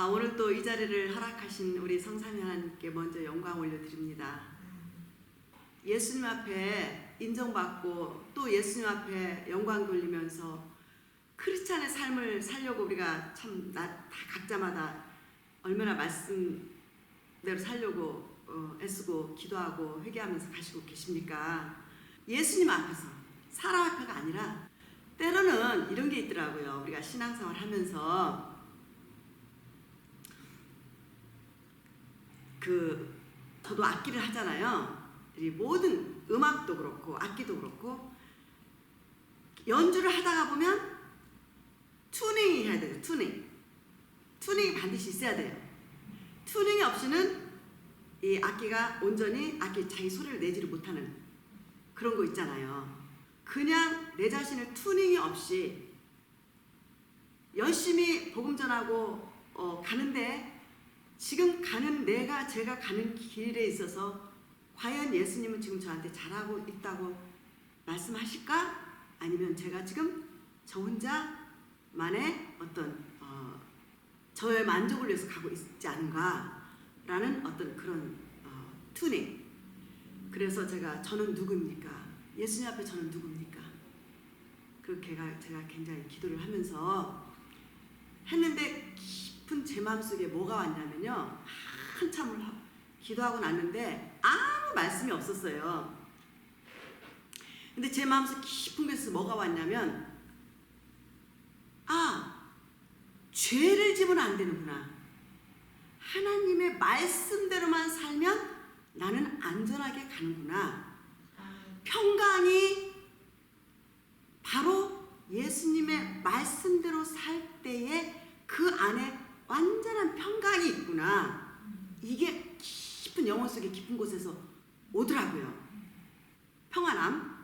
오늘 또 이 자리를 허락하신 우리 성삼위 하나님께 먼저 영광 올려드립니다. 예수님 앞에 인정받고 또 예수님 앞에 영광 돌리면서 크리스찬의 삶을 살려고 우리가 참 다 각자마다 얼마나 말씀대로 살려고 애쓰고 기도하고 회개하면서 가시고 계십니까? 예수님 앞에서, 사람 앞에가 아니라 때로는 이런 게 있더라고요. 우리가 신앙생활 하면서 저도 악기를 하잖아요. 이 모든 음악도 그렇고 악기도 그렇고 연주를 하다가 보면 튜닝이 해야 돼요. 튜닝이 반드시 있어야 돼요. 튜닝이 없이는 이 악기가 온전히 자기 소리를 내지를 못하는 그런 거 있잖아요. 그냥 내 자신을 튜닝이 없이 열심히 복음 전하고 가는데 지금 제가 가는 길에 있어서 과연 예수님은 지금 저한테 잘하고 있다고 말씀하실까? 아니면 제가 지금 저 혼자만의 어떤 저의 만족을 위해서 가고 있지 않은가라는 어떤 그런 튜닝. 그래서 저는 누구입니까? 예수님 앞에 저는 누구입니까? 그렇게 제가 굉장히 기도를 하면서 했는데 깊은 제 마음속에 뭐가 왔냐면요. 한참을 기도하고 났는데 아무 말씀이 없었어요. 근데 제 마음속 깊은 곳에서 뭐가 왔냐면 죄를 지으면 안 되는구나. 하나님의 말씀대로만 살면 나는 안전하게 가는구나. 평강이 바로 예수님의 말씀대로 살 때에 그 안에 완전한 평강이 있구나. 이게 깊은 영혼 속에 깊은 곳에서 오더라고요. 평안함.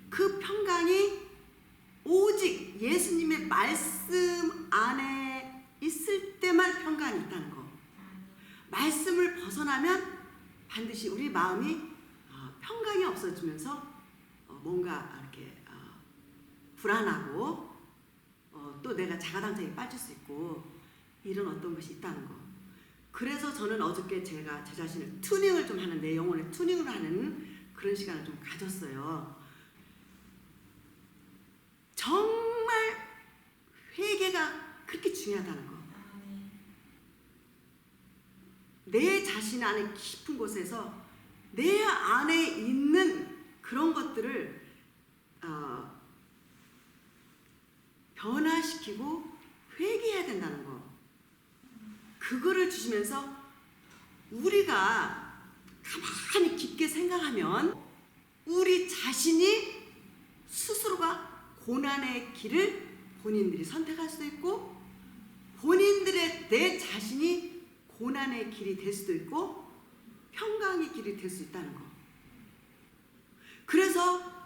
그 평강이 오직 예수님의 말씀 안에 있을 때만 평강이 있다는 거. 말씀을 벗어나면 반드시 우리 마음이 평강이 없어지면서 뭔가 이렇게 불안하고 또 내가 자가당착에 빠질 수 있고 이런 어떤 것이 있다는 거. 그래서 저는 어저께 제가 제 자신을 튜닝을 좀 하는, 내 영혼의 튜닝을 하는 그런 시간을 좀 가졌어요. 정말 회개가 그렇게 중요하다는 거. 내 자신 안에 깊은 곳에서 내 안에 있는 그런 것들을 변화시키고 회개해야 된다는 거. 그거를 주시면서 우리가 가만히 깊게 생각하면 우리 자신이 스스로가 고난의 길을 본인들이 선택할 수도 있고 본인들의 내 자신이 고난의 길이 될 수도 있고 평강의 길이 될 수 있다는 거. 그래서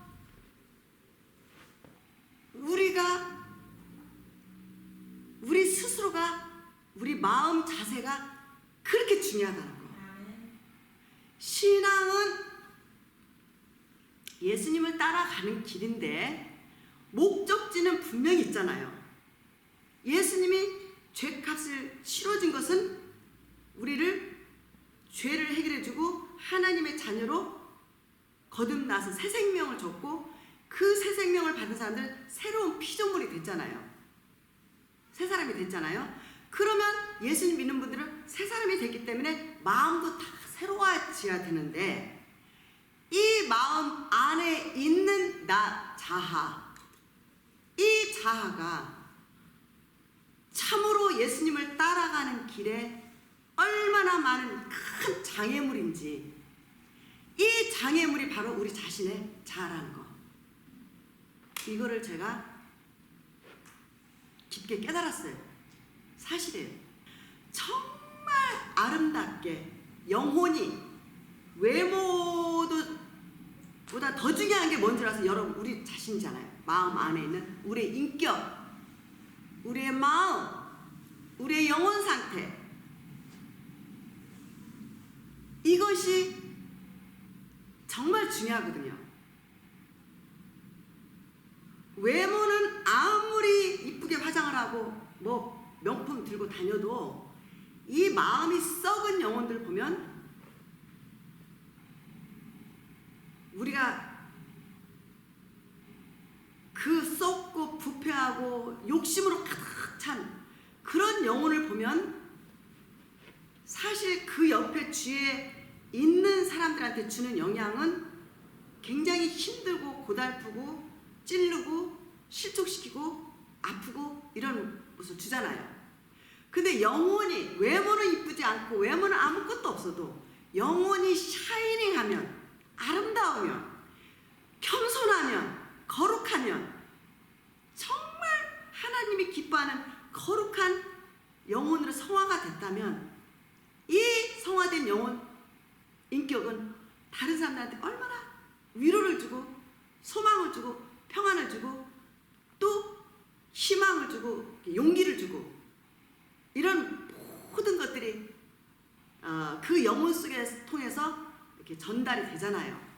우리 스스로가 우리 마음 자세가 그렇게 중요하다는 거. 신앙은 예수님을 따라가는 길인데 목적지는 분명히 있잖아요. 예수님이 죄값을 치러진 것은 우리를 죄를 해결해주고 하나님의 자녀로 거듭나서 새 생명을 줬고 그 새 생명을 받은 사람들은 새로운 피조물이 됐잖아요. 새 사람이 됐잖아요. 그러면 예수님 믿는 분들은 새 사람이 됐기 때문에 마음도 다 새로워져야 되는데 이 마음 안에 있는 나 자아, 이 자아가 참으로 예수님을 따라가는 길에 얼마나 많은 큰 장애물인지, 이 장애물이 바로 우리 자신의 자아라는 거. 이거를 제가 깊게 깨달았어요. 사실이에요. 정말 아름답게 영혼이 외모보다 더 중요한 게 뭔지 알아서 여러분 우리 자신이잖아요. 마음 안에 있는 우리의 인격, 우리의 마음, 우리의 영혼 상태, 이것이 정말 중요하거든요. 외모는 아무리 이쁘게 화장을 하고 뭐 명품 들고 다녀도 이 마음이 썩은 영혼들 보면 우리가 그 썩고 부패하고 욕심으로 가득 찬 그런 영혼을 보면 사실 그 옆에 주위에 있는 사람들한테 주는 영향은 굉장히 힘들고 고달프고 찌르고 실족시키고 아프고 이런 모습을 주잖아요. 근데 영혼이 외모는 이쁘지 않고 외모는 아무것도 없어도 영혼이 샤이닝하면 아름다우면 겸손하면 거룩하면 정말 하나님이 기뻐하는 거룩한 영혼으로 성화가 됐다면 이 성화된 영혼 인격은 다른 사람들한테 얼마나 위로를 주고 소망을 주고 평안을 주고 또 희망을 주고 용기를 주고 이런 모든 것들이 그 영혼 속에 통해서 이렇게 전달이 되잖아요.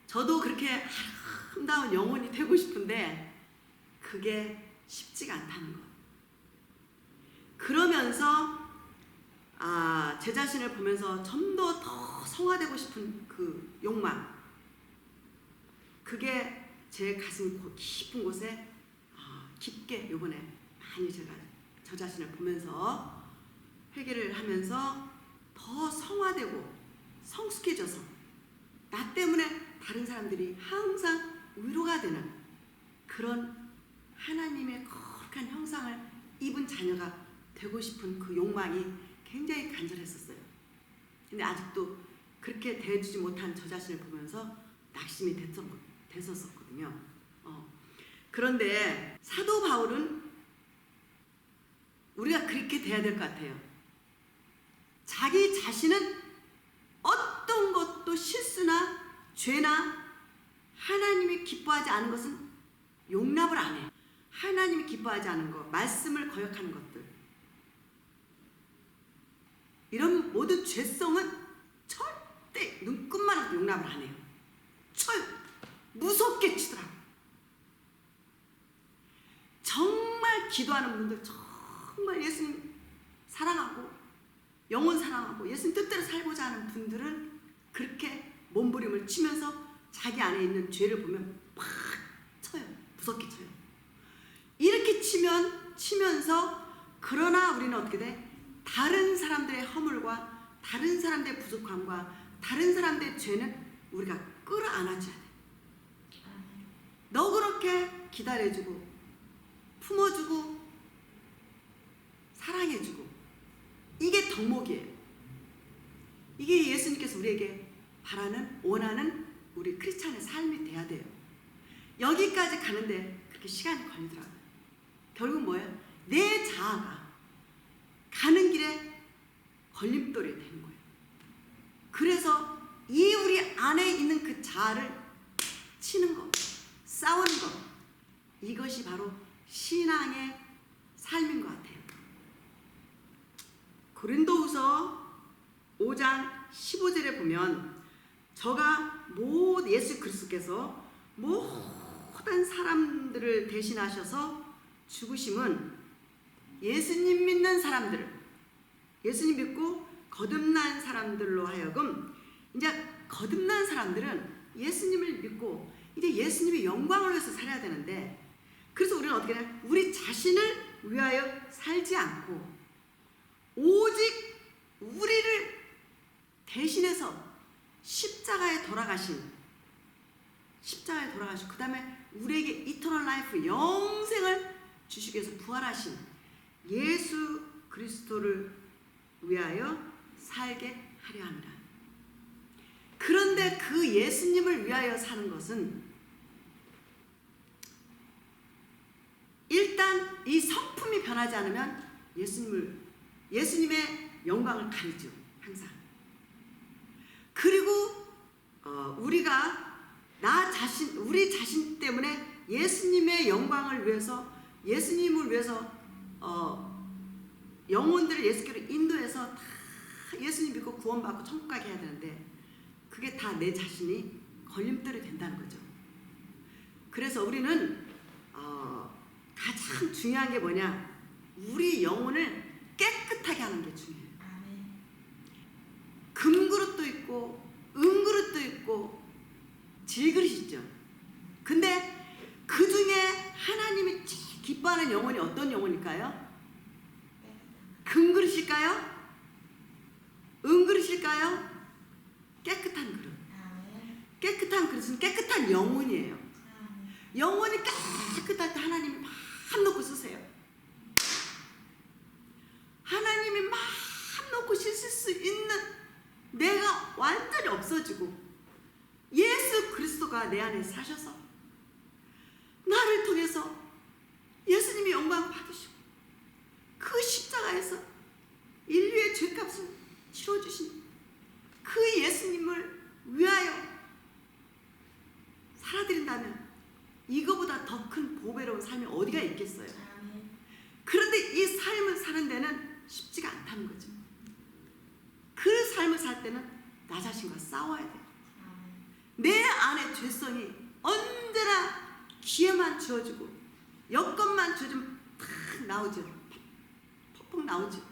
저도 그렇게 아름다운 영혼이 되고 싶은데 그게 쉽지가 않다는 것. 그러면서 제 자신을 보면서 좀 더 성화되고 싶은 그 욕망, 그게 제 가슴 깊은 곳에 깊게 요번에 많이 제가 저 자신을 보면서 회개를 하면서 더 성화되고 성숙해져서 나 때문에 다른 사람들이 항상 위로가 되는 그런 하나님의 거룩한 형상을 입은 자녀가 되고 싶은 그 욕망이 굉장히 간절했었어요. 근데 아직도 그렇게 대해주지 못한 저 자신을 보면서 낙심이 됐었거든요. 그런데 사도 바울은 우리가 그렇게 돼야 될 것 같아요. 자기 자신은 어떤 것도 실수나 죄나 하나님이 기뻐하지 않은 것은 용납을 안 해요. 하나님이 기뻐하지 않은 것, 말씀을 거역하는 것들, 이런 모든 죄성은 절대 눈끝만 용납을 안 해요. 무섭게 치더라고요. 정말 기도하는 분들, 정말 예수님 사랑하고 영혼 사랑하고 예수님 뜻대로 살고자 하는 분들은 그렇게 몸부림을 치면서 자기 안에 있는 죄를 보면 팍 쳐요. 무섭게 쳐요. 이렇게 치면서 그러나 우리는 어떻게 돼? 다른 사람들의 허물과 다른 사람들의 부족함과 다른 사람들의 죄는 우리가 끌어안아줘야 돼. 너그럽게 기다려주고 품어주고 사랑해주고, 이게 덕목이에요. 이게 예수님께서 우리에게 바라는 원하는 우리 크리스찬의 삶이 돼야 돼요. 여기까지 가는데 그렇게 시간이 걸리더라고요. 결국 뭐예요? 내 자아가 가는 길에 걸림돌이 되는 거예요. 그래서 이 우리 안에 있는 그 자아를 치는 것, 싸우는 것, 이것이 바로 신앙의 삶인 것 같아요. 고린도후서 5장 15절에 보면 저가 예수 그리스도께서 모든 사람들을 대신하셔서 죽으심은 예수님 믿는 사람들, 예수님 믿고 거듭난 사람들로 하여금, 이제 거듭난 사람들은 예수님을 믿고 이제 예수님의 영광을 위해서 살아야 되는데, 그래서 우리는 어떻게 해야? 우리 자신을 위하여 살지 않고 오직 우리를 대신해서 십자가에 돌아가시고 그 다음에 우리에게 이터널 라이프, 영생을 주시기 위해서 부활하신 예수 그리스도를 위하여 살게 하려 합니다. 그런데 그 예수님을 위하여 사는 것은 일단 이 성품이 변하지 않으면 예수님의 영광을 가리죠, 항상. 그리고 우리가 우리 자신 때문에 예수님의 영광을 위해서, 예수님을 위해서 영혼들을 예수께로 인도해서 다 예수님 믿고 구원받고 천국 가게 해야 되는데, 그게 다 내 자신이 걸림돌이 된다는 거죠. 그래서 우리는 가장 중요한 게 뭐냐? 우리 영혼을 깨끗하게 하는 게 중요해요. 금그릇도 있고 은그릇도 있고 질그릇이 있죠. 근데 그 중에 하나님이 제일 기뻐하는 영혼이 어떤 영혼일까요? 금그릇일까요? 은그릇일까요? 깨끗한 그릇. 깨끗한 그릇은 깨끗한 영혼이에요. 영혼이 깨끗할 때 하나님이 마음 놓고 쓰세요. 하나님이 마음 놓고 씻을 수 있는 내가 완전히 없어지고 예수 그리스도가 내 안에 사셔서 나를 통해서 예수님이 영광 받으시고 그 십자가에서 인류의 죄값을 치러주신 그 예수님을 위하여 살아드린다면 이거보다 더 큰 보배로운 삶이 어디가 있겠어요? 그런데 이 삶을 사는 데는 쉽지가 않다는 거죠. 그 삶을 살 때는 나 자신과 싸워야 돼요. 내 안에 죄성이 언제나 기회만 주어지고 여건만 주어지면 탁 나오죠. 퍽퍽 나오죠.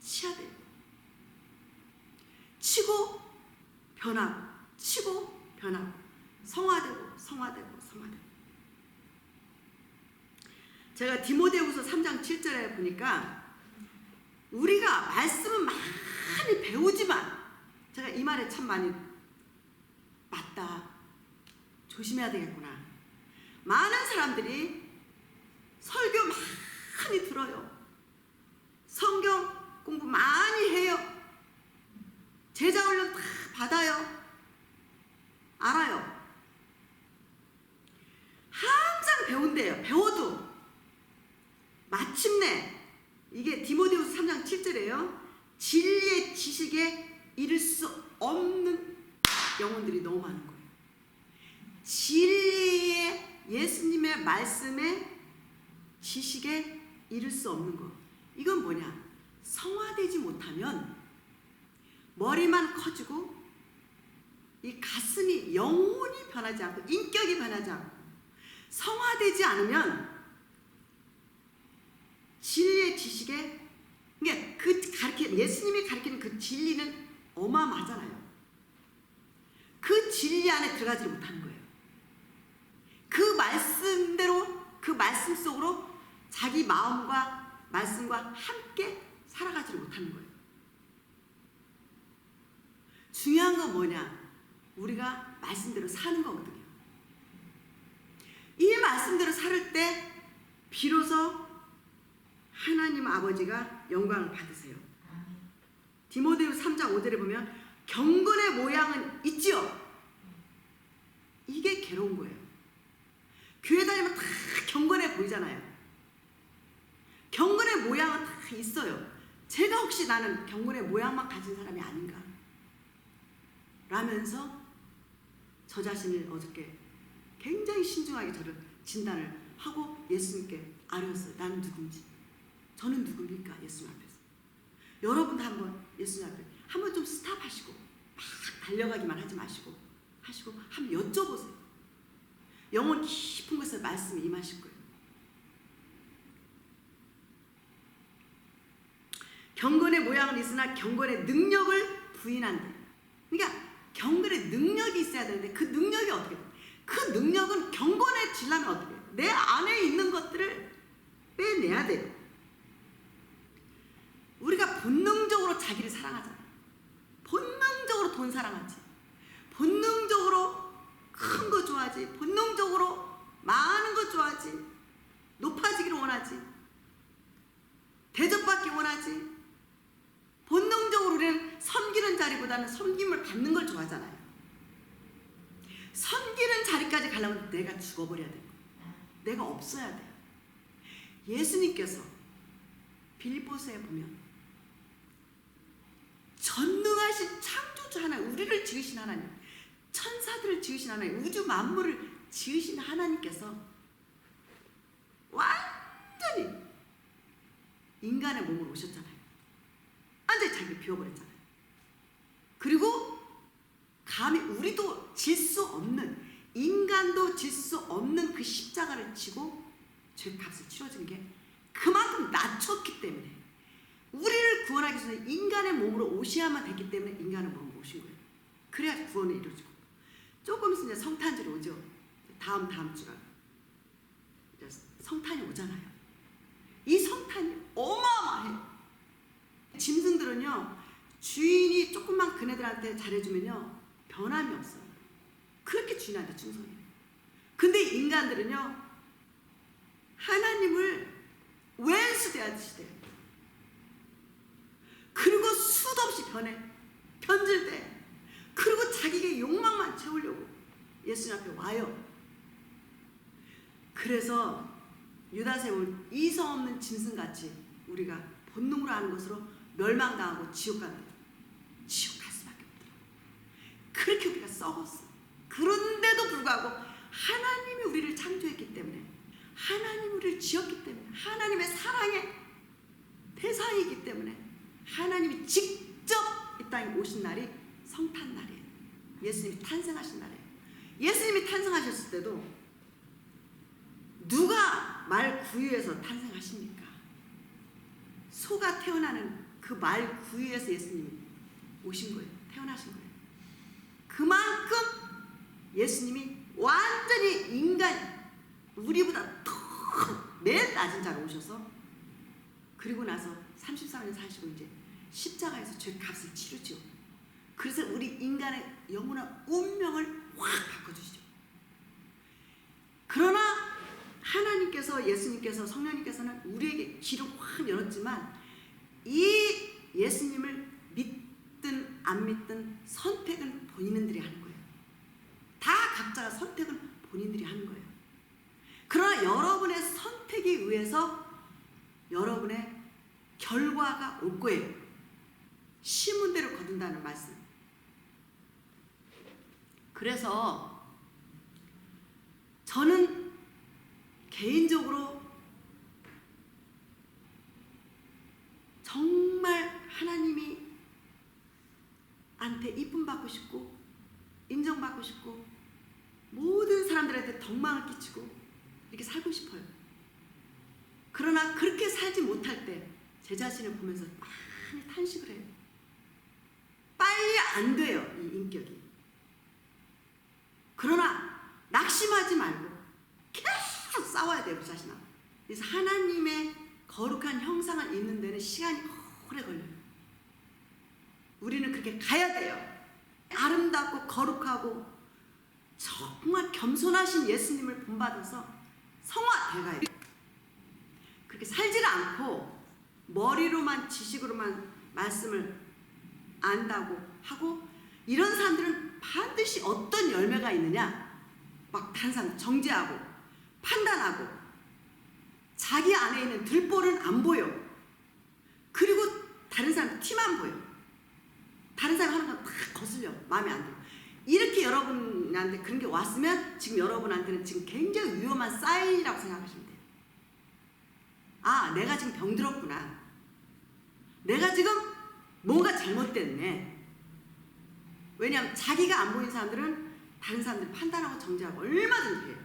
치야 돼요. 치고 변하고 치고 변하고 성화되고 성화되고 성화되고. 제가 디모데후서 3장 7절에 보니까 우리가 말씀은 많이 배우지만 제가 이 말에 참 많이 맞다. 조심해야 되겠구나. 많은 사람들이 설교 많이 들어요. 성경 공부 많이 해요. 제자훈련 다 받아요. 알아요. 항상 배운대요. 배워도 마침내 이게 디모데후서 3장 7절이에요. 진리의 지식에 이를 수 없는 영혼들이 너무 많은 거예요. 진리의 예수님의 말씀에 지식에 이를 수 없는 거. 이건 뭐냐? 성화되지 못하면 머리만 커지고 이 가슴이 영혼이 변하지 않고 인격이 변하지 않고 성화되지 않으면 진리의 지식에 예수님이 가르치는 그 진리는 어마어마하잖아요. 그 진리 안에 들어가지 못하는 거예요. 그 말씀대로 그 말씀 속으로 자기 마음과 말씀과 함께 살아가지를 못하는 거예요. 중요한 건 뭐냐? 우리가 말씀대로 사는 거거든요. 이 말씀대로 살 때 비로소 하나님 아버지가 영광을 받으세요. 디모데후서 3장 5절에 보면 경건의 모양은 있지요. 이게 괴로운 거예요. 교회 다니면 다 경건해 보이잖아요. 경건의 모양은 다 있어요. 제가 혹시 나는 경건의 모양만 가진 사람이 아닌가 라면서 저 자신을 어저께 굉장히 신중하게 저를 진단을 하고 예수님께 아뢰었어요. 나는 누군지, 저는 누굽니까? 예수님 앞에서. 여러분도 한번 예수님 앞에 한번 좀 스탑하시고 막 달려가기만 하지 마시고 하시고 한번 여쭤보세요. 영혼 깊은 곳에 말씀이 임하실 거예요. 경건의 모양은 있으나 경건의 능력을 부인한다. 그러니까 경건의 능력이 있어야 되는데 그 능력이 어떻게 돼요? 그 능력은 경건해지려면 어떻게 돼요? 내 안에 있는 것들을 빼내야 돼요. 우리가 본능적으로 자기를 사랑하잖아요. 본능적으로 돈 사랑하지. 본능적으로 큰 거 좋아하지. 본능적으로 많은 거 좋아하지. 높아지기를 원하지. 대접받기 원하지. 본능적으로 우리는 섬기는 자리보다는 섬김을 받는 걸 좋아하잖아요. 섬기는 자리까지 가려면 내가 죽어버려야 돼요. 내가 없어야 돼요. 예수님께서 빌립보서에 보면 전능하신 창조주 하나님, 우리를 지으신 하나님, 천사들을 지으신 하나님, 우주 만물을 지으신 하나님께서 완전히 인간의 몸으로 오셨잖아요. 완전히 자기를 비워버렸잖아요. 그리고 감히 우리도 질 수 없는 인간 인간도 질 수 없는 그 십자가를 지고 죄값을 치러준 게 그만큼 낮췄기 때문에, 우리를 구원하기 위해서 인간의 몸으로 오셔야만 됐기 때문에 인간의 몸으로 오신 거예요. 그래야 구원이 이루어지고. 조금 있으면 이제 성탄절이 오죠. 다음 주가 성탄이 오잖아요. 이 성탄이 어마어마해요. 짐승들은요, 주인이 조금만 그네들한테 잘해주면요 변함이 없어요. 그렇게 주인한테 충성해요. 근데 인간들은요, 하나님을 왼수대하듯이 돼요. 그리고 수도 없이 변질돼. 그리고 자기의 욕망만 채우려고 예수님 앞에 와요. 그래서 유다서에 온 이성 없는 짐승같이 우리가 본능으로 하는 것으로 멸망당하고 지옥 간다. 지옥 갈 수밖에 없더라. 그렇게 우리가 썩었어. 그런데도 불구하고 하나님이 우리를 창조했기 때문에, 하나님이 우리를 지었기 때문에, 하나님의 사랑의 대상이기 때문에 하나님이 직접 이 땅에 오신 날이 성탄날이에요. 예수님이 탄생하신 날이에요. 예수님이 탄생하셨을 때도 누가 말 구유에서 탄생하십니까? 소가 태어나는 그 말 구유에서 예수님이 오신 거예요. 태어나신 거예요. 그만큼 예수님이 완전히 인간, 우리보다 더 매일 낮은 자로 오셔서, 그리고 나서 33년 사시고 이제 십자가에서 죄 값을 치르죠. 그래서 우리 인간의 영원한 운명을 확 바꿔주시죠. 그러나 하나님께서, 예수님께서, 성령님께서는 우리에게 길을 확 열었지만, 이 예수님을 믿든 안 믿든 선택은 본인들이 하는 거예요. 다 각자가 선택은 본인들이 하는 거예요. 그러나 여러분의 선택에 의해서 여러분의 결과가 올 거예요. 심은 대로 거둔다는 말씀. 그래서 저는 개인적으로 정말 하나님이 한테 이쁨 받고 싶고 인정받고 싶고 모든 사람들한테 덕망을 끼치고 이렇게 살고 싶어요. 그러나 그렇게 살지 못할 때 제 자신을 보면서 많이 탄식을 해요. 빨리 안 돼요, 이 인격이. 그러나 낙심하지 말고 계속 싸워야 돼요, 우리 자신하고. 그래서 하나님의 거룩한 형상을 잇는 데는 시간이 오래 걸려요. 우리는 그렇게 가야 돼요. 아름답고 거룩하고 정말 겸손하신 예수님을 본받아서 성화돼가요. 그렇게 살지를 않고 머리로만 지식으로만 말씀을 안다고 하고, 이런 사람들은 반드시 어떤 열매가 있느냐, 막 다른 사람 정죄하고 판단하고 자기 안에 있는 들보는 안 보여. 그리고 다른 사람 티만 보여. 다른 사람 하는 건 다 거슬려. 마음에 안 들어. 이렇게 여러분한테 그런 게 왔으면 지금 여러분한테는 지금 굉장히 위험한 사인이라고 생각하시면 돼요. 아, 내가 지금 병들었구나. 내가 지금 뭔가 잘못됐네. 왜냐하면 자기가 안 보이는 사람들은 다른 사람들 판단하고 정죄하고 얼마든지 해요.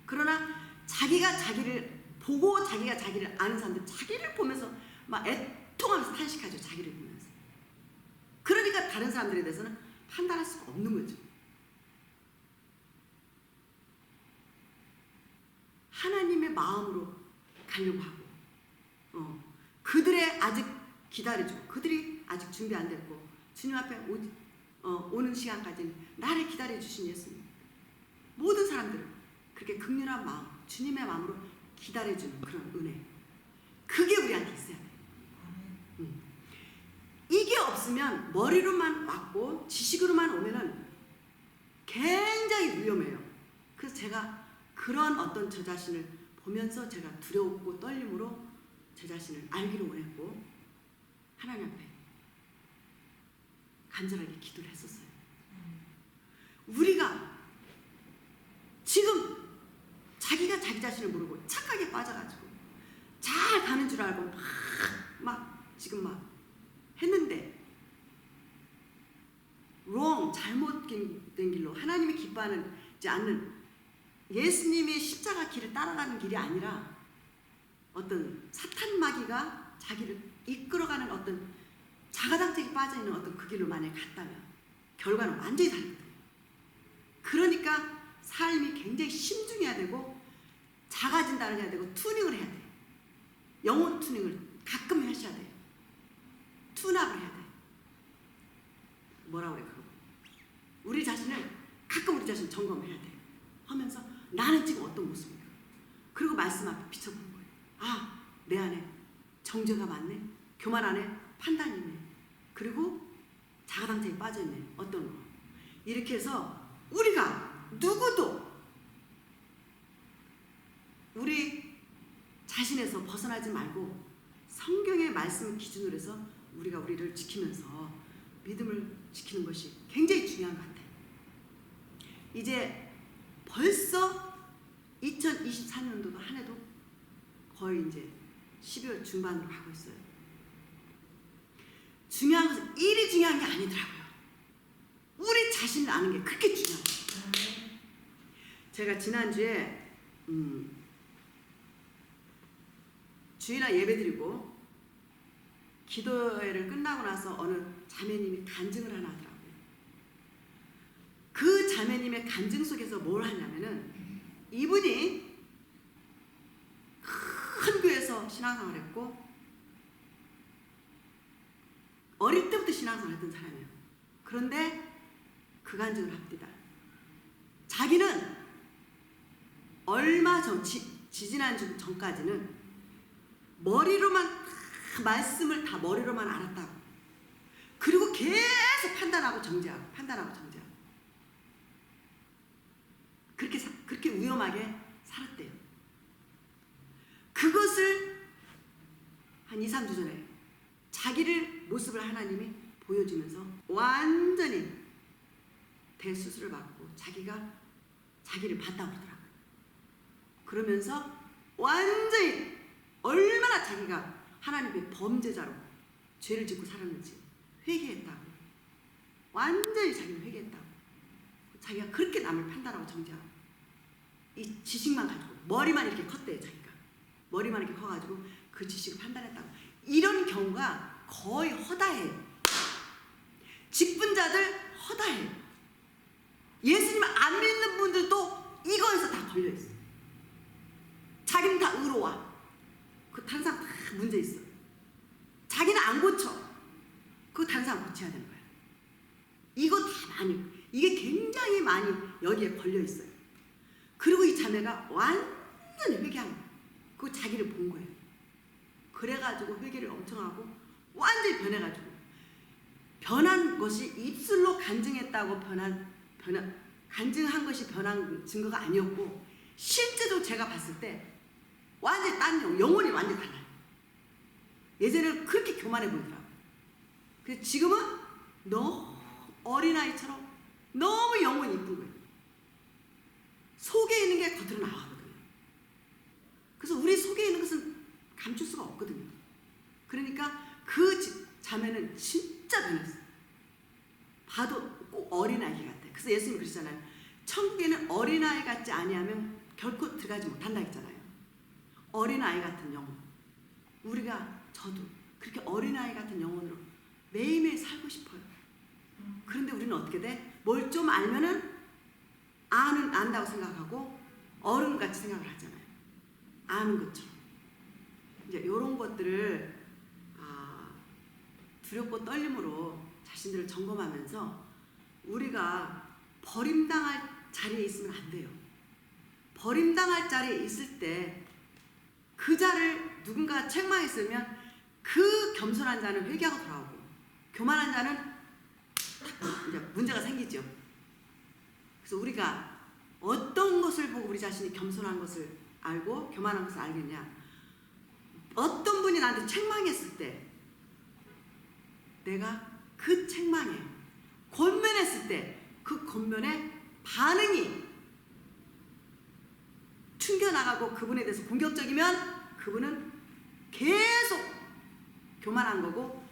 그러나 자기가 자기를 보고 자기가 자기를 아는 사람들, 자기를 보면서 막 애통하면서 탄식하죠. 자기를 보면서. 그러니까 다른 사람들에 대해서는 판단할 수가 없는 거죠. 하나님의 마음으로 가려고 하고, 그들의 아직 기다려주고, 그들이 아직 준비 안 됐고, 주님 앞에 오는 시간까지는 나를 기다려주신 예수님. 모든 사람들은 그렇게 긍휼한 마음, 주님의 마음으로 기다려주는 그런 은혜. 그게 우리한테 있어야 돼요. 이게 없으면 머리로만 왔고 지식으로만 오면은 굉장히 위험해요. 그래서 제가 그런 어떤 저 자신을 보면서 제가 두려웠고 떨림으로 제 자신을 알기를 원했고 하나님 앞에 간절하게 기도를 했었어요. 우리가 지금 자기가 자기 자신을 모르고 착하게 빠져가지고 잘 가는 줄 알고 지금 했는데 잘못된 길로 하나님이 기뻐하지 않는 예수님이 십자가 길을 따라가는 길이 아니라 어떤 사탄 마귀가 자기를 이끌어가는 어떤 자가당착이 빠져있는 어떤 그 길로 만약에 갔다면 결과는 완전히 다르거든요. 그러니까 삶이 굉장히 신중해야 되고 작아진다를 해야 되고 튜닝을 해야 돼요. 영혼 튜닝을 가끔 하셔야 돼요. 툰업을 해야 돼요. 뭐라고 해요? 그거? 우리 자신을 가끔 우리 자신 점검해야 돼요. 하면서 나는 지금 어떤 모습인가? 그리고 말씀 앞에 비춰보는 거예요. 아, 내 안에 정죄가 많네. 교만 안에 판단이 있네. 그리고 자가당착에 빠져있네. 어떤 거. 이렇게 해서 우리가 누구도 우리 자신에서 벗어나지 말고 성경의 말씀을 기준으로 해서 우리가 우리를 지키면서 믿음을 지키는 것이 굉장히 중요한 것 같아요. 이제 벌써 2024년도도 한 해도 거의 이제 12월 중반으로 가고 있어요. 중요한 것은 일이 중요한 게 아니더라고요. 우리 자신을 아는 게 그렇게 중요해요. 제가 지난주에 주일날 예배드리고 기도회를 끝나고 나서 어느 자매님이 간증을 하나 하더라고요. 그 자매님의 간증 속에서 뭘 하냐면은 이분이 큰 교회에서 신앙생활을 했고 어릴 때부터 신앙생활을 했던 사람이에요. 그런데 그 간증을 합니다. 자기는 얼마 전, 지지난주 전까지는 머리로만 말씀을 다 머리로만 알았다고. 그리고 계속 판단하고 정죄하고 판단하고 정죄하고 그렇게 위험하게 살았대요. 그것을 한 2, 3주 전에 자기를 모습을 하나님이 보여주면서 완전히 대수술을 받고 자기가 자기를 봤다고 그러더라고요. 그러면서 완전히 얼마나 자기가 하나님의 범죄자로 죄를 짓고 살았는지 회개했다고. 완전히 자기는 회개했다고. 자기가 그렇게 남을 판단하고 정죄하고 이 지식만 가지고 머리만 이렇게 컸대요. 자기가 머리만 이렇게 커가지고 그 지식을 판단했다고. 이런 경우가 거의 허다해요. 직분자들 허다해요. 예수님 안 믿는 분들도 이거에서 다 걸려있어요. 자기는 다 의로워. 그 다른 사람 다 문제 있어. 자기는 안 고쳐. 그거 다른 사람 고쳐야 되는 거야. 이거 다 많이, 이게 굉장히 많이 여기에 걸려 있어요. 그리고 이 자매가 완전히 회개한 거야. 그거 자기를 본 거예요. 그래가지고 회개를 엄청 하고 완전히 변해가지고 변한 것이 입술로 간증했다고 간증한 것이 변한 증거가 아니었고 실제로 제가 봤을 때 완전히 딴 영혼이 완전히 달라요. 예전에는 그렇게 교만해 보이더라고요. 그래서 지금은 너무 어린아이처럼 너무 영혼이 이쁜 거예요. 속에 있는 게 겉으로 나가거든요. 그래서 우리 속에 있는 것은 감출 수가 없거든요. 그러니까 그 자매는 진짜 변했어요. 봐도 꼭 어린아이 같아요. 그래서 예수님이 그러시잖아요. 천국에는 어린아이 같지 아니하면 결코 들어가지 못한다 했잖아요. 어린아이 같은 영혼. 우리가 저도 그렇게 어린아이 같은 영혼으로 매일매일 살고 싶어요. 그런데 우리는 어떻게 돼? 뭘 좀 알면은 안다고 생각하고 어른같이 생각을 하잖아요. 아는 것처럼. 이제 이런 것들을 두렵고 떨림으로 자신들을 점검하면서 우리가 버림당할 자리에 있으면 안 돼요. 버림당할 자리에 있을 때 그 자를 누군가 책망했으면 그 겸손한 자는 회개하고 돌아오고 교만한 자는 이제 문제가 생기죠. 그래서 우리가 어떤 것을 보고 우리 자신이 겸손한 것을 알고 교만한 것을 알겠냐. 어떤 분이 나한테 책망했을 때 내가 그 책망에 권면했을 때 그 권면에 반응이 튕겨나가고 그분에 대해서 공격적이면 그분은 계속 교만한 거고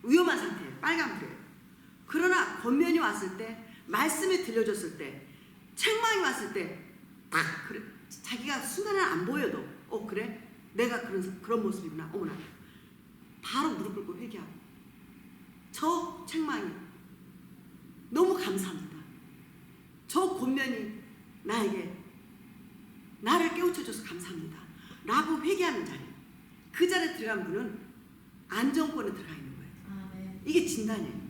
위험한 상태예요. 빨간불이에요. 그러나 권면이 왔을 때 말씀이 들려줬을 때 책망이 왔을 때 딱 그래 자기가 순간에는 안 보여도 그래 내가 그런 모습이구나 어머나 바로 무릎 꿇고 회개하고 저 책망이 너무 감사합니다. 저 권면이 나를 깨우쳐줘서 감사합니다 라고 회개하는 자리 그 자리에 들어간 분은 안정권에 들어가 있는 거예요. 이게 진단이에요.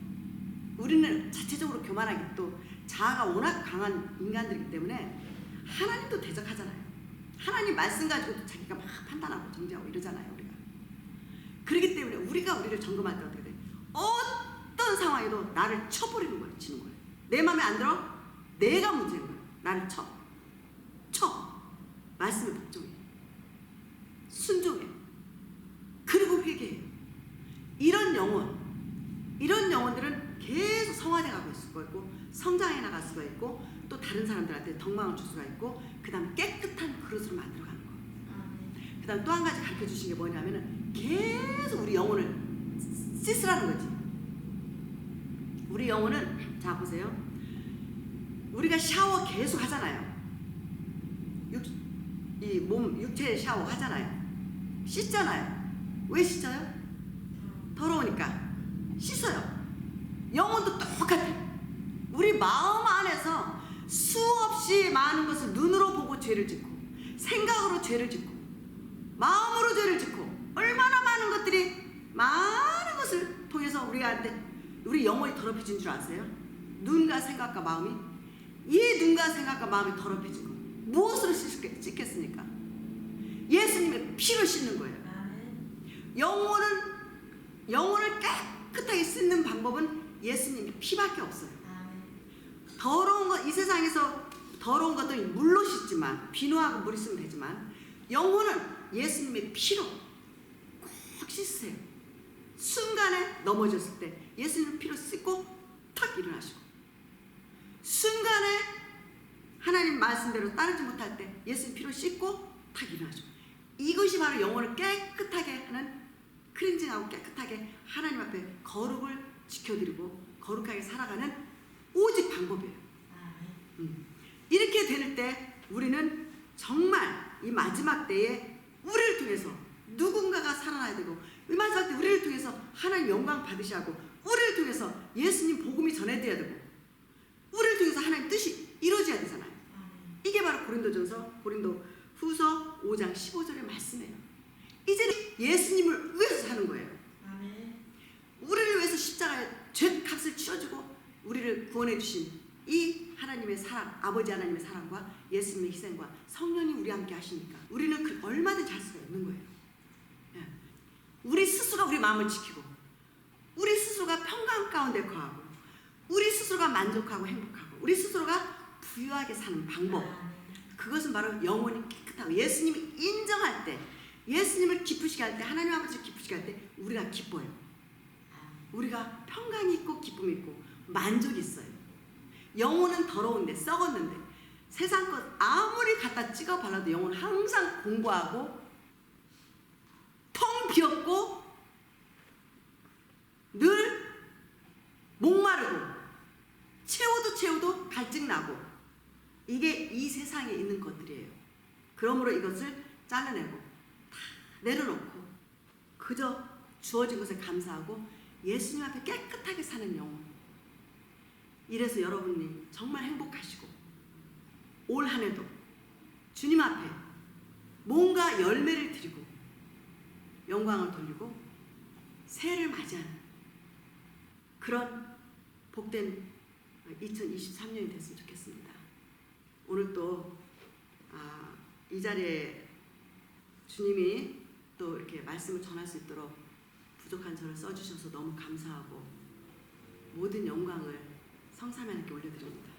우리는 자체적으로 교만하기 또 자아가 워낙 강한 인간들이기 때문에 하나님도 대적하잖아요. 하나님 말씀 가지고도 자기가 막 판단하고 정죄하고 이러잖아요. 우리가 그렇기 때문에 우리를 점검할 때 어떻게 돼? 어떤 상황에도 나를 쳐버리는 거예요. 치는 거예요. 내 마음에 안 들어? 내가 문제인 거예요. 나를 쳐 말씀에 복종해 순종해 그리고 회개해. 이런 영혼들은 계속 성화돼 가고 있을 거 있고 성장해 나갈 수가 있고 또 다른 사람들한테 덕망을 줄 수가 있고 그 다음 깨끗한 그릇으로 만들어가는 거. 그 다음 또 한 가지 가르쳐 주신 게 뭐냐면은 계속 우리 영혼을 씻으라는 거지. 우리 영혼은 자 보세요. 우리가 샤워 계속 하잖아요. 이 몸 육체 샤워 하잖아요. 씻잖아요. 왜 씻어요? 더러우니까 씻어요. 영혼도 똑같아. 우리 마음 안에서 수없이 많은 것을 눈으로 보고 죄를 짓고 생각으로 죄를 짓고 마음으로 죄를 짓고 얼마나 많은 것들이 많은 것을 통해서 우리 영혼이 더럽혀진 줄 아세요? 눈과 생각과 마음이 이 눈과 생각과 마음이 더럽혀진 거 무엇으로 씻겠습니까? 예수님의 피로 씻는 거예요. 영혼을 깨끗하게 씻는 방법은 예수님의 피밖에 없어요. 더러운 것, 이 세상에서 더러운 것들이 물로 씻지만 비누하고 물이 쓰면 되지만 영혼은 예수님의 피로 꼭 씻으세요. 순간에 넘어졌을 때 예수님의 피로 씻고 탁 일어나시고 순간에 하나님 말씀대로 따르지 못할 때 예수님 피로 씻고 탁 일어나시고 이것이 바로 영혼을 깨끗하게 하는 클렌징하고 깨끗하게 하나님 앞에 거룩을 지켜드리고 거룩하게 살아가는 오직 방법이에요. 이렇게 될 때 우리는 정말 이 마지막 때에 우리를 통해서 누군가가 살아나야 되고 이 마지막 때 우리를 통해서 하나님 영광 받으셔야 하고 우리를 통해서 예수님 복음이 전해져야 되고 우리를 통해서 하나님 뜻이 이루어져야 되잖아요. 이게 바로 고린도 후서 5장 15절의 말씀이에요. 이제는 예수님을 위해서 사는 거예요. 우리를 위해서 십자가에 죄값을 치러주고 우리를 구원해 주신 이 하나님의 사랑, 아버지 하나님의 사랑과 예수님의 희생과 성령이 우리 함께 하시니까 우리는 얼마든지 할 수가 있는 거예요. 우리 스스로가 우리 마음을 지키고 우리 스스로가 평강 가운데 거하고 우리 스스로가 만족하고 행복하고 우리 스스로가 부유하게 사는 방법, 그것은 바로 영혼이 깨끗하고 예수님을 인정할 때 예수님을 기쁘시게 할 때 하나님 아버지를 기쁘시게 할 때 우리가 기뻐요. 우리가 평강이 있고 기쁨이 있고 만족이 있어요. 영혼은 더러운데 썩었는데 세상 것 아무리 갖다 찍어 발라도 영혼은 항상 공부하고 텅 비었고 늘 목마르고 채워도 갈증나고 이게 이 세상에 있는 것들이에요. 그러므로 이것을 잘라내고 다 내려놓고 그저 주어진 것에 감사하고 예수님 앞에 깨끗하게 사는 영혼. 이래서 여러분이 정말 행복하시고 올 한 해도 주님 앞에 뭔가 열매를 드리고 영광을 돌리고 새해를 맞이하는 그런 복된 2023년이 됐으면 좋겠습니다. 오늘 또 이 자리에 주님이 또 이렇게 말씀을 전할 수 있도록 부족한 저를 써주셔서 너무 감사하고 모든 영광을 성삼 하나님께 올려드립니다.